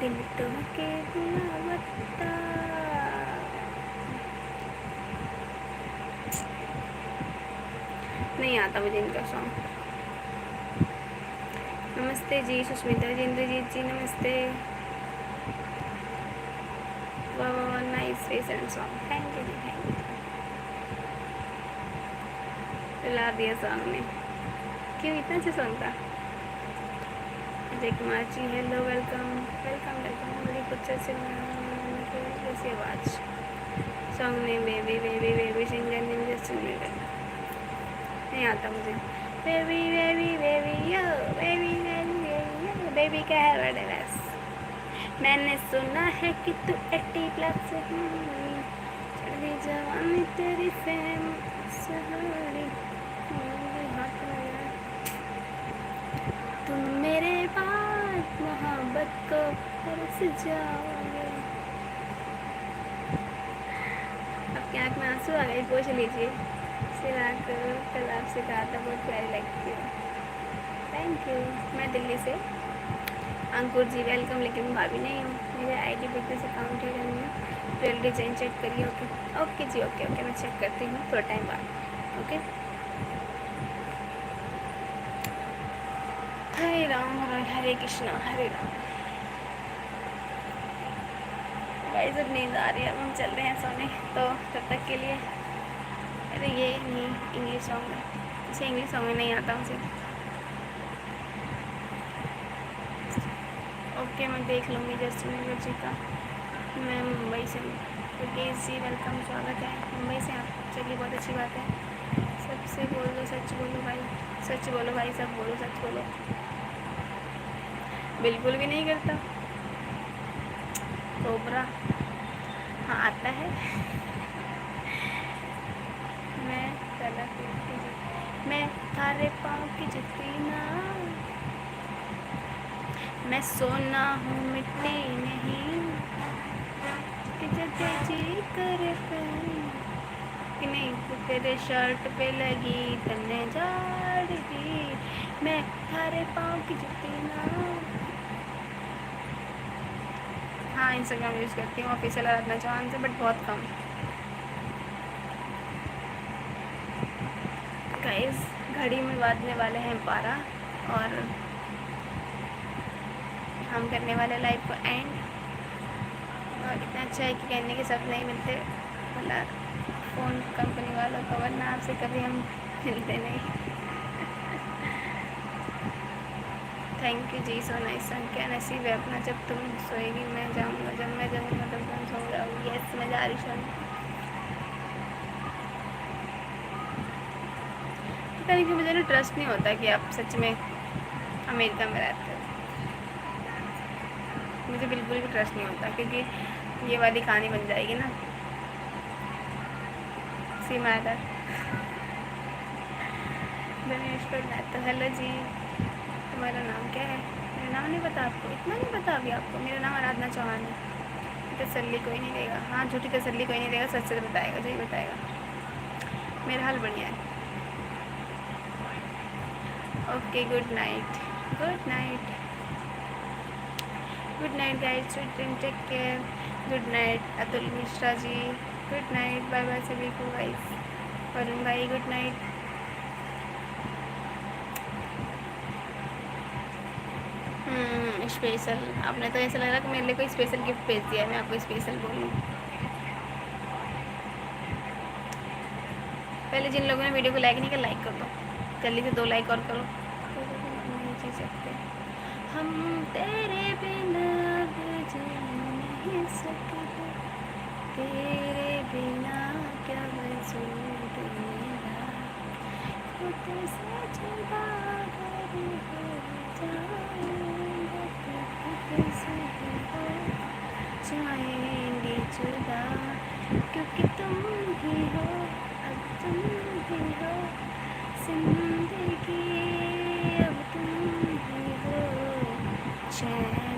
दिल तो के बिना बता। नहीं आता मुझे इनका सॉन्ग। नमस्ते जी सुष्मिता जी, इंद्रजीत जी नमस्ते। वाह वाह वाह, nice fashion song, thank you जी, थैंक यू। ला दिया सॉन्ग ने, क्यों इतना अच्छा सॉन्ग था। Ajay Kumar ji hello, welcome welcome welcome. बड़ी कुछ से कैसी आवाज़। Song name baby baby baby, singer name Justin Bieber. नहीं आता मुझे। Baby baby baby yo, baby baby baby yo, baby का है बड़े बस। मैंने सुना है कि तू 80+ चढ़ी जवानी तेरी फेम सहारी, हाथ लगा तुम मेरे बाद मोहब्बत को बरस जाओगे। आपकी आँख में आंसू आ गए, पोछ लीजिए। सिला करो, कल आपसे कहा था बहुत प्यारी लगती है। Thank you. मैं दिल्ली से। अंकुर जी वेलकम, लेकिन भाभी नहीं हूँ। मेरे आईडी बिजनेस अकाउंट है रनिंग, ज्वेलरी डिजाइन चेक करिए। ओके ओके जी, ओके ओके, मैं चेक करती हूँ थोड़ा टाइम बाद। ओके। हरे राम हरे कृष्णा हरे राम। भाई जब नींद आ रही है, अब हम चल रहे हैं सोने, तो तब तक के लिए। अरे ये नहीं इंग्लिश सॉन्ग है। अच्छा इंग्लिश सॉन्ग नहीं आता मुझे। ओके मैं देख लूँगी जस्टिन बीबर जी का। मैं मुंबई से हूँ। योगेश जी वेलकम, स्वागत है। मुंबई से आप, चलिए बहुत अच्छी बात है। सबसे बोलो सच बोलो भाई, सच बोलो भाई, सब बोलो सच बोलो। बिल्कुल भी नहीं करता। कोबरा, हाँ आता है। मैं तलक मैं थारे पाँव की जुती ना, मैं सोना हूँ मिट्टी नहीं, कि जब जी करे कि नहीं तो तेरे शर्ट पे लगी तन्ने झाड़गी, मैं थारे पाँव की जुती ना। हाँ इंस्टाग्राम यूज़ करती हूँ ऑफिशियल आराधना चौहान से, बट बहुत कम। गाइस घड़ी में बाजने वाले हैं 12, और हम करने वाले लाइव को एंड। और इतना अच्छा है कि कहने के सब नहीं मिलते, मतलब फ़ोन कंपनी वालों को, वरना आपसे कभी हम मिलते नहीं। थैंक यू जी, सो नाइस। क्या नसीब है अपना, जब तुम सोएगी मैं जाऊँगा, जब मैं जाऊँगा तब तुम सो जाओगी। यस मैं जा रही सोने। पता नहीं कि मुझे ना ट्रस्ट नहीं होता कि आप सच में अमेरिका में रहते हो। मुझे बिल्कुल भी ट्रस्ट नहीं होता, क्योंकि ये वाली कहानी बन जाएगी ना। सी मैटर दिनेश तो हेलो जी। तुम्हारा नाम क्या है? मेरा नाम नहीं पता आपको? इतना नहीं पता अभी आपको? मेरा नाम आराधना चौहान है। तसल्ली कोई नहीं देगा, हाँ झूठी तसल्ली कोई नहीं देगा, सच सच बताएगा जो ही बताएगा। मेरा हाल बढ़िया है। Okay good night, good night, good night guys, sweet dream, take care. Good night Atul Mishra ji, good night, bye bye सभी को गाइस। वरुण भाई गुड नाइट। स्पेशल, आपने तो ऐसा लग रहा कि मेरे लिए कोई स्पेशल गिफ्ट भेज दिया है, मैं आपको स्पेशल बोलूँ। पहले जिन लोगों ने वीडियो को लाइक नहीं किया लाइक कर दो, जल्दी से 2 लाइक और करो। नहीं जी सकते हम तेरे बिना, अब जी नहीं सकते, तेरे बिना क्या वजूद मेरा, खुद से जुदा अगर हो जाएंगे तो खुद से ही हो जाएंगे जुदा, क्योंकि तुम ही हो, अब तुम ही हो जिंदगी, अब तुम ही हो चैन।